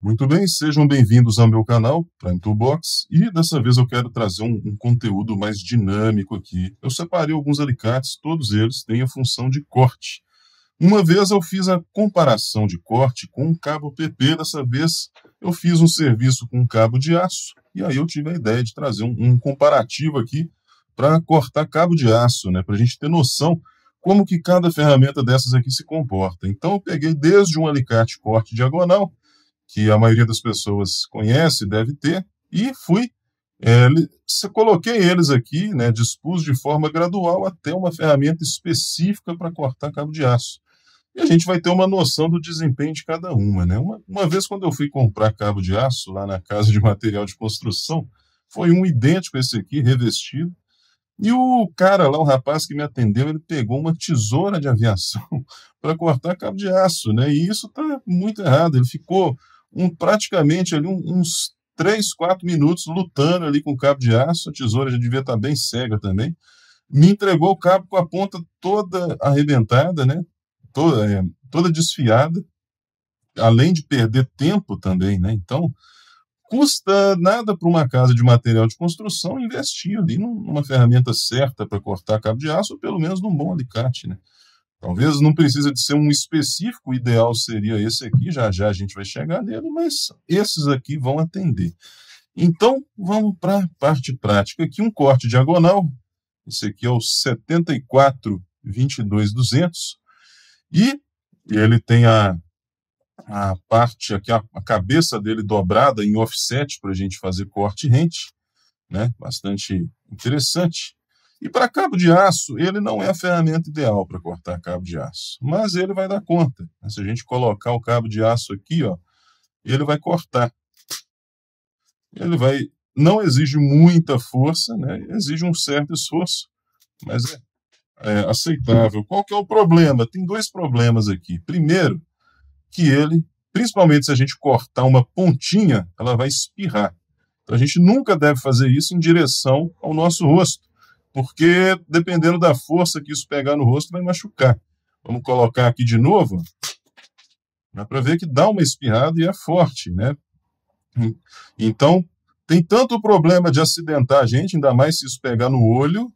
Muito bem, sejam bem-vindos ao meu canal, Prime Toolbox, e dessa vez eu quero trazer um conteúdo mais dinâmico aqui. Eu separei alguns alicates, todos eles têm a função de corte. Uma vez eu fiz a comparação de corte com um cabo PP, dessa vez eu fiz um serviço com um cabo de aço, e aí eu tive a ideia de trazer um comparativo aqui para cortar cabo de aço, né, para a gente ter noção como que cada ferramenta dessas aqui se comporta. Então eu peguei desde um alicate corte diagonal, que a maioria das pessoas conhece, deve ter, e coloquei eles aqui, né, dispus de forma gradual até uma ferramenta específica para cortar cabo de aço. E a gente vai ter uma noção do desempenho de cada uma, né? Uma vez, quando eu fui comprar cabo de aço lá na casa de material de construção, foi um idêntico a esse aqui, revestido, e o cara lá, o rapaz que me atendeu, ele pegou uma tesoura de aviação para cortar cabo de aço, né? E isso está muito errado. Ele ficou praticamente ali uns 3, 4 minutos lutando ali com o cabo de aço. A tesoura já devia estar bem cega também. Me entregou o cabo com a ponta toda arrebentada, né? Toda desfiada, além de perder tempo também, né? Então, custa nada para uma casa de material de construção investir ali numa ferramenta certa para cortar cabo de aço, ou pelo menos num bom alicate, né? Talvez não precisa de ser um específico, o ideal seria esse aqui, já já a gente vai chegar nele, mas esses aqui vão atender. Então, vamos para a parte prática. Aqui um corte diagonal, esse aqui é o 74-22-200, e ele tem a parte aqui, a cabeça dele dobrada em offset para a gente fazer corte rente, né? Bastante interessante. E para cabo de aço, ele não é a ferramenta ideal para cortar cabo de aço, mas ele vai dar conta. Se a gente colocar o cabo de aço aqui, ó, ele vai cortar. Não exige muita força, né? Exige um certo esforço, mas é aceitável. Qual que é o problema? Tem dois problemas aqui. Primeiro, que ele, principalmente se a gente cortar uma pontinha, ela vai espirrar. Então a gente nunca deve fazer isso em direção ao nosso rosto, porque dependendo da força que isso pegar no rosto, vai machucar. Vamos colocar aqui de novo. Dá para ver que dá uma espirrada e é forte, né? Então, tem tanto o problema de acidentar a gente, ainda mais se isso pegar no olho,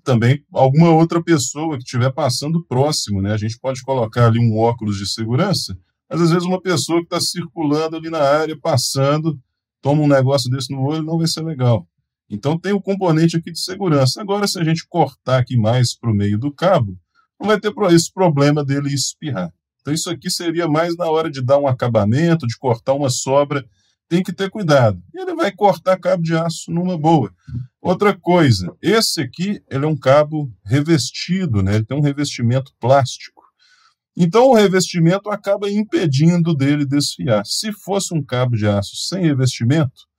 também alguma outra pessoa que estiver passando próximo, né? A gente pode colocar ali um óculos de segurança, mas às vezes uma pessoa que está circulando ali na área, passando, toma um negócio desse no olho, não vai ser legal. Então tem o componente aqui de segurança. Agora, se a gente cortar aqui mais para o meio do cabo, não vai ter esse problema dele espirrar. Então isso aqui seria mais na hora de dar um acabamento, de cortar uma sobra. Tem que ter cuidado. E ele vai cortar cabo de aço numa boa. Outra coisa, esse aqui ele é um cabo revestido, né? Ele tem um revestimento plástico. Então o revestimento acaba impedindo dele desfiar. Se fosse um cabo de aço sem revestimento,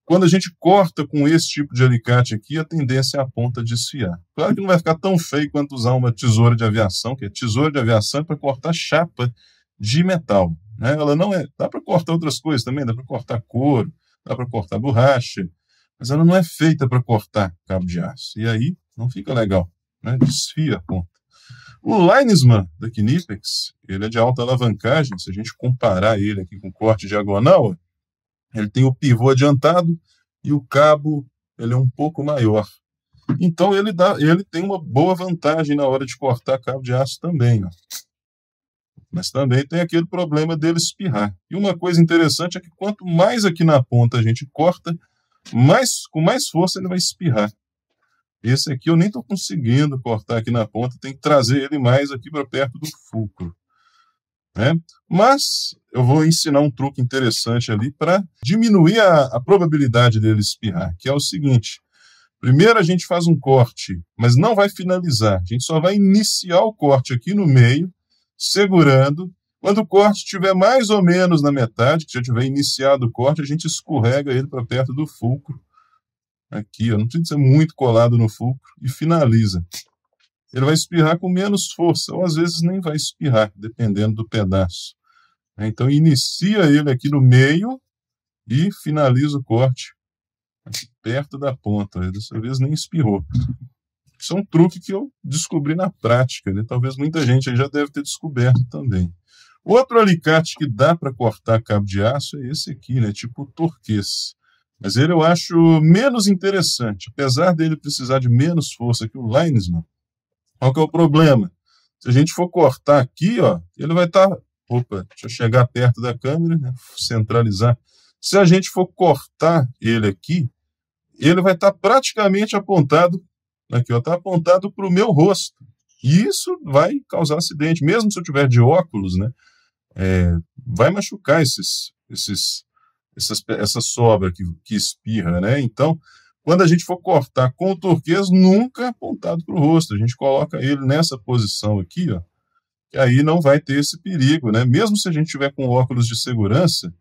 quando a gente corta com esse tipo de alicate aqui, a tendência é a ponta desfiar. Claro que não vai ficar tão feio quanto usar uma tesoura de aviação, que a tesoura de aviação é para cortar chapa de metal, né? Ela não é. Dá para cortar outras coisas também, dá para cortar couro, dá para cortar borracha, mas ela não é feita para cortar cabo de aço. E aí não fica legal, né? Desfia a ponta. O Linesman da Knipex, ele é de alta alavancagem. Se a gente comparar ele aqui com o corte diagonal, ele tem o pivô adiantado e o cabo ele é um pouco maior. Então ele tem uma boa vantagem na hora de cortar cabo de aço também, ó. Mas também tem aquele problema dele espirrar. E uma coisa interessante é que quanto mais aqui na ponta a gente corta, com mais força ele vai espirrar. Esse aqui eu nem estou conseguindo cortar aqui na ponta, tem que trazer ele mais aqui para perto do fulcro, né? Mas eu vou ensinar um truque interessante ali para diminuir a probabilidade dele espirrar, que é o seguinte. Primeiro a gente faz um corte, mas não vai finalizar. A gente só vai iniciar o corte aqui no meio, segurando. Quando o corte estiver mais ou menos na metade, que já tiver iniciado o corte, a gente escorrega ele para perto do fulcro. Aqui, ó, não precisa ser muito colado no fulcro, e finaliza. Ele vai espirrar com menos força, ou às vezes nem vai espirrar, dependendo do pedaço. Então inicia ele aqui no meio e finaliza o corte aqui perto da ponta. Dessa vez nem espirrou. Isso é um truque que eu descobri na prática, né? Talvez muita gente aí já deve ter descoberto também. Outro alicate que dá para cortar cabo de aço é esse aqui, né? Tipo torquês. Mas ele eu acho menos interessante. Apesar dele precisar de menos força que o Linesman, qual que é o problema? Se a gente for cortar aqui, ó, ele vai estar... Opa, deixa eu chegar perto da câmera, né? Centralizar. Se a gente for cortar ele aqui, ele vai estar praticamente apontado, aqui, ó, está apontado para o meu rosto. E isso vai causar acidente. Mesmo se eu tiver de óculos, né? Vai machucar essa sobra que espirra, né? Então, quando a gente for cortar com o torquês, nunca apontado para o rosto. A gente coloca ele nessa posição aqui, ó, que aí não vai ter esse perigo, né? Mesmo se a gente tiver com óculos de segurança,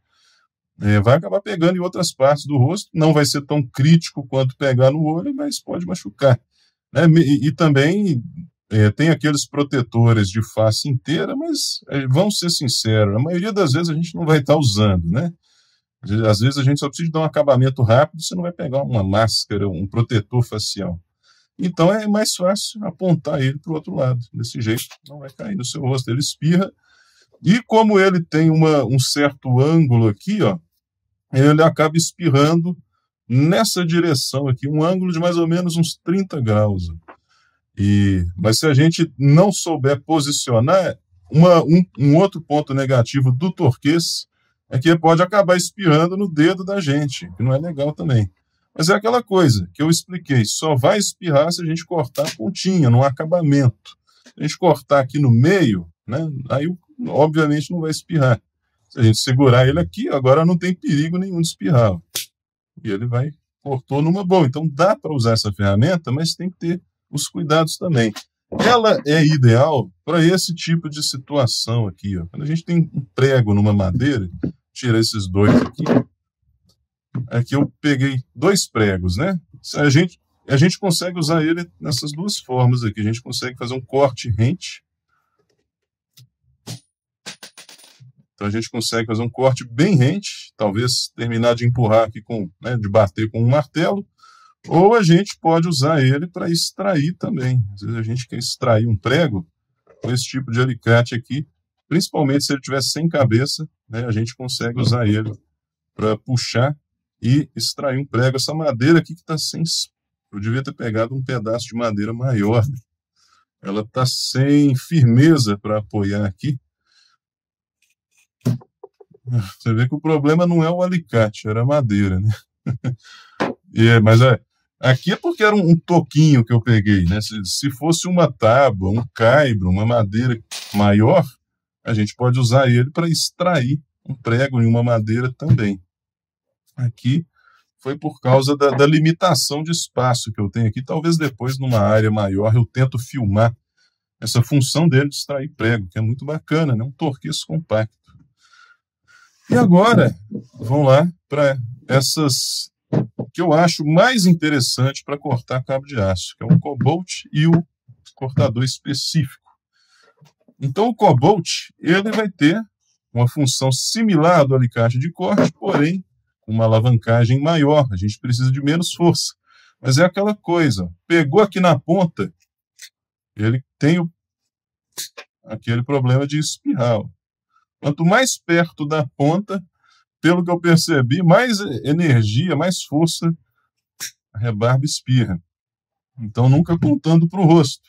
vai acabar pegando em outras partes do rosto. Não vai ser tão crítico quanto pegar no olho, mas pode machucar, né? E também tem aqueles protetores de face inteira, mas vamos ser sinceros, a maioria das vezes a gente não vai estar usando, né? Às vezes a gente só precisa de um acabamento rápido, você não vai pegar uma máscara, um protetor facial. Então é mais fácil apontar ele para o outro lado. Desse jeito não vai cair no seu rosto, ele espirra. E como ele tem um certo ângulo aqui, ó, ele acaba espirrando nessa direção aqui, um ângulo de mais ou menos uns 30 graus. Mas se a gente não souber posicionar, um outro ponto negativo do torquês é que ele pode acabar espirrando no dedo da gente, que não é legal também. Mas é aquela coisa que eu expliquei, só vai espirrar se a gente cortar a pontinha, no acabamento. Se a gente cortar aqui no meio, né, aí obviamente não vai espirrar. Se a gente segurar ele aqui, agora não tem perigo nenhum de espirrar. E ele cortou numa boa. Então dá para usar essa ferramenta, mas tem que ter os cuidados também. Ela é ideal para esse tipo de situação aqui, ó. Quando a gente tem um prego numa madeira, tira esses dois aqui. Aqui eu peguei 2 pregos, né? A gente consegue usar ele nessas duas formas aqui. A gente consegue fazer um corte rente. Então a gente consegue fazer um corte bem rente, talvez terminar de empurrar aqui de bater com um martelo. Ou a gente pode usar ele para extrair também. Às vezes a gente quer extrair um prego com esse tipo de alicate aqui, principalmente se ele tiver sem cabeça, né, a gente consegue usar ele para puxar e extrair um prego. Essa madeira aqui que está sem... Eu devia ter pegado um pedaço de madeira maior. Ela está sem firmeza para apoiar aqui. Você vê que o problema não é o alicate, era a madeira, né? Mas aqui é porque era um toquinho que eu peguei, né? Se fosse uma tábua, um caibro, uma madeira maior, a gente pode usar ele para extrair um prego em uma madeira também. Aqui foi por causa da limitação de espaço que eu tenho aqui. Talvez depois, numa área maior, eu tento filmar essa função dele de extrair prego, que é muito bacana, né? Um torquês compacto. E agora, vamos lá para essas que eu acho mais interessante para cortar cabo de aço, que é o Cobalt e o cortador específico. Então o Cobalt, ele vai ter uma função similar do alicate de corte, porém com uma alavancagem maior, a gente precisa de menos força. Mas é aquela coisa, pegou aqui na ponta, ele tem aquele problema de espirrar. Quanto mais perto da ponta, pelo que eu percebi, mais energia, mais força a rebarba espirra. Então, nunca apontando para o rosto.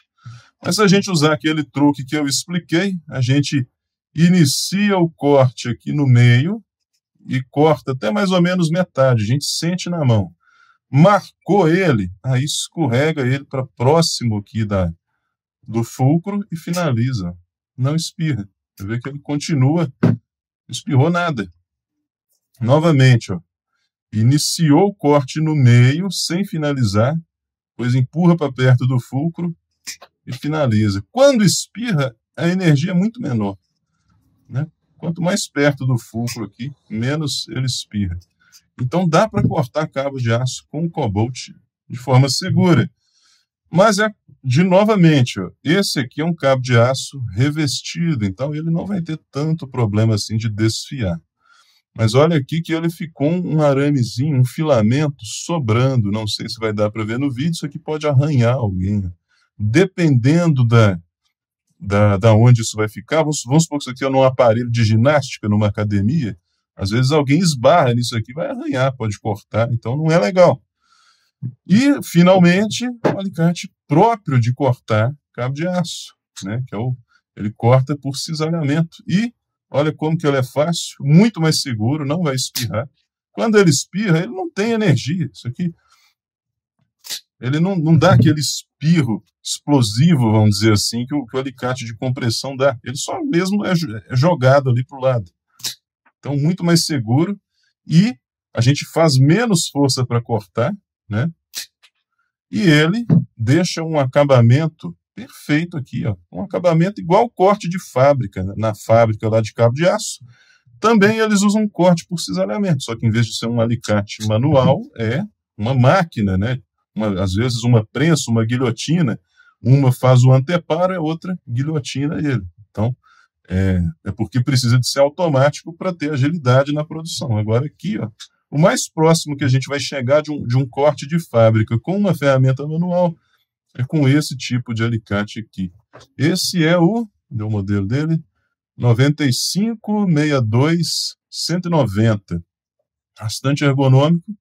Mas se a gente usar aquele truque que eu expliquei, a gente inicia o corte aqui no meio e corta até mais ou menos metade. A gente sente na mão. Marcou ele, aí escorrega ele para próximo aqui do fulcro e finaliza. Não espirra. Você vê que ele continua, não espirrou nada. Novamente, ó, iniciou o corte no meio, sem finalizar, depois empurra para perto do fulcro e finaliza. Quando espirra, a energia é muito menor, né? Quanto mais perto do fulcro aqui, menos ele espirra. Então dá para cortar cabo de aço com o Cobalt de forma segura. Mas novamente, ó, esse aqui é um cabo de aço revestido, então ele não vai ter tanto problema assim de desfiar. Mas olha aqui que ele ficou um aramezinho, um filamento sobrando. Não sei se vai dar para ver no vídeo, isso aqui pode arranhar alguém. Dependendo da onde isso vai ficar. Vamos supor que isso aqui é num aparelho de ginástica, numa academia. Às vezes alguém esbarra nisso aqui, vai arranhar, pode cortar, então não é legal. E, finalmente, o alicate próprio de cortar cabo de aço, né? Ele corta por cisalhamento. E olha como que ele é fácil, muito mais seguro, não vai espirrar. Quando ele espirra, ele não tem energia. Isso aqui, ele não dá aquele espirro explosivo, vamos dizer assim, que o alicate de compressão dá. Ele só mesmo é jogado ali para o lado. Então, muito mais seguro. E a gente faz menos força para cortar, né? E ele deixa um acabamento perfeito aqui, ó. Um acabamento igual corte de fábrica, né? Na fábrica lá de cabo de aço. Também eles usam um corte por cisalhamento, só que em vez de ser um alicate manual, é uma máquina, né? Às vezes uma prensa, uma guilhotina, uma faz o anteparo, a outra guilhotina ele. Então, é porque precisa de ser automático para ter agilidade na produção. Agora aqui, ó, o mais próximo que a gente vai chegar de um corte de fábrica com uma ferramenta manual é com esse tipo de alicate aqui. Esse é deu o modelo dele, 9562-190. Bastante ergonômico.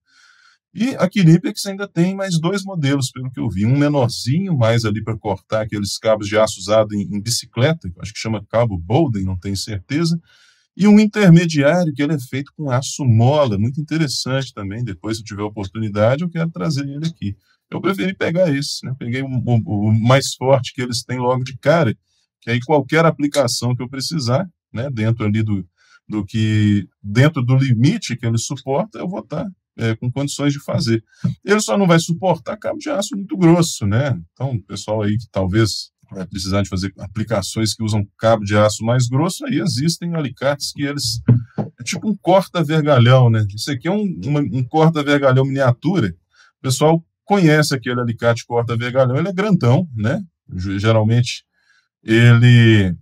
E a Knipex ainda tem mais 2 modelos, pelo que eu vi. Um menorzinho, mais ali para cortar aqueles cabos de aço usado em bicicleta, acho que chama cabo Bolden, não tenho certeza. E um intermediário, que ele é feito com aço mola, muito interessante também. Depois, se eu tiver oportunidade, eu quero trazer ele aqui. Eu preferi pegar esse, né? Peguei o mais forte que eles têm logo de cara, que aí qualquer aplicação que eu precisar, né, dentro ali dentro do limite que ele suporta, eu vou estar com condições de fazer. Ele só não vai suportar cabo de aço muito grosso, né? Então, o pessoal aí que talvez vai precisar de fazer aplicações que usam cabo de aço mais grosso, aí existem alicates que eles... É tipo um corta-vergalhão, né? Isso aqui é um corta-vergalhão miniatura. O pessoal conhece aquele alicate corta-vergalhão, ele é grandão, né? Geralmente ele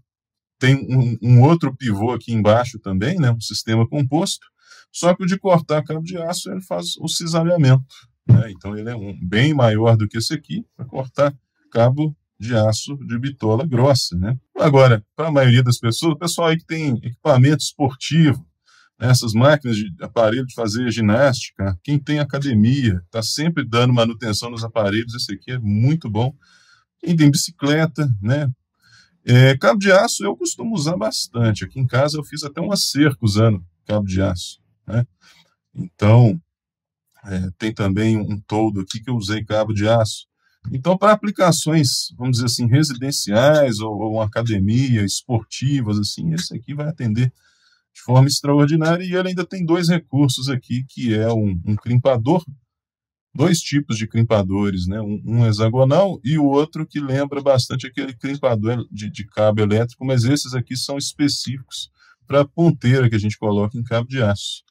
tem um outro pivô aqui embaixo também, né? Um sistema composto. Só que o de cortar cabo de aço, ele faz o cisalhamento, né? Então ele é bem maior do que esse aqui, para cortar cabo de aço de bitola grossa, né? Agora, para a maioria das pessoas, o pessoal aí que tem equipamento esportivo, né, essas máquinas de aparelho de fazer ginástica, quem tem academia, está sempre dando manutenção nos aparelhos, esse aqui é muito bom. Quem tem bicicleta, né? Cabo de aço eu costumo usar bastante. Aqui em casa eu fiz até uma cerca usando cabo de aço, né? Então, tem também um toldo aqui que eu usei cabo de aço. Então, para aplicações, vamos dizer assim, residenciais ou uma academia, esportivas, assim, esse aqui vai atender de forma extraordinária. E ele ainda tem 2 recursos aqui, que é um crimpador, 2 tipos de crimpadores, né? Um hexagonal e o outro que lembra bastante aquele crimpador de cabo elétrico, mas esses aqui são específicos para a ponteira que a gente coloca em cabo de aço.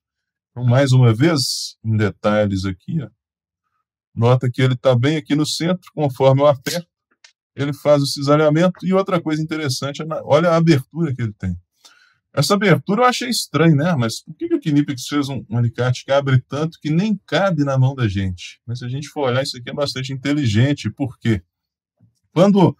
Então, mais uma vez, em detalhes aqui, ó, nota que ele está bem aqui no centro, conforme eu aperto, ele faz o cisalhamento. E outra coisa interessante, olha a abertura que ele tem. Essa abertura eu achei estranho, né? Mas por que a Knipex fez um alicate que abre tanto que nem cabe na mão da gente? Mas se a gente for olhar, isso aqui é bastante inteligente. Por quê? Quando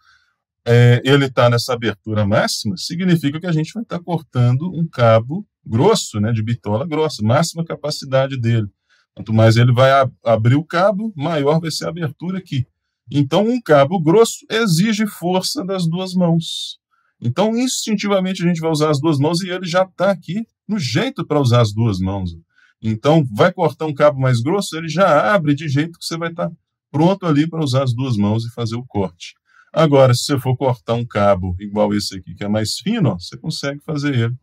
ele está nessa abertura máxima, significa que a gente vai estar cortando um cabo grosso, né, de bitola grossa, máxima capacidade dele. Quanto mais ele vai abrir o cabo, maior vai ser a abertura aqui. Então, um cabo grosso exige força das 2 mãos. Então, instintivamente, a gente vai usar as 2 mãos e ele já está aqui no jeito para usar as 2 mãos. Então, vai cortar um cabo mais grosso, ele já abre de jeito que você vai estar pronto ali para usar as 2 mãos e fazer o corte. Agora, se você for cortar um cabo igual esse aqui, que é mais fino, ó, você consegue fazer ele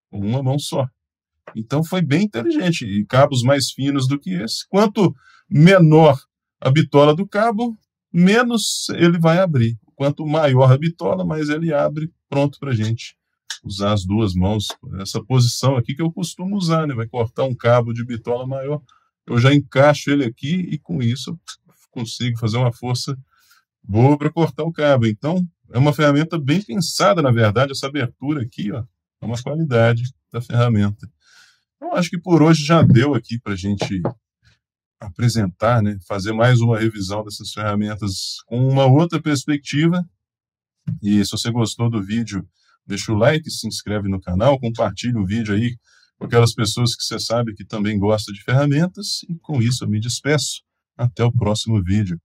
com uma mão só. Então, foi bem inteligente. E cabos mais finos do que esse. Quanto menor a bitola do cabo, menos ele vai abrir. Quanto maior a bitola, mais ele abre, pronto para a gente usar as 2 mãos. Essa posição aqui que eu costumo usar, né? Vai cortar um cabo de bitola maior, eu já encaixo ele aqui e com isso eu consigo fazer uma força boa para cortar o cabo. Então, é uma ferramenta bem pensada, na verdade. Essa abertura aqui, ó, é uma qualidade da ferramenta. Então, acho que por hoje já deu aqui para a gente apresentar, né, fazer mais uma revisão dessas ferramentas com uma outra perspectiva. E se você gostou do vídeo, deixa o like, se inscreve no canal, compartilha o vídeo aí com aquelas pessoas que você sabe que também gostam de ferramentas. E com isso eu me despeço. Até o próximo vídeo.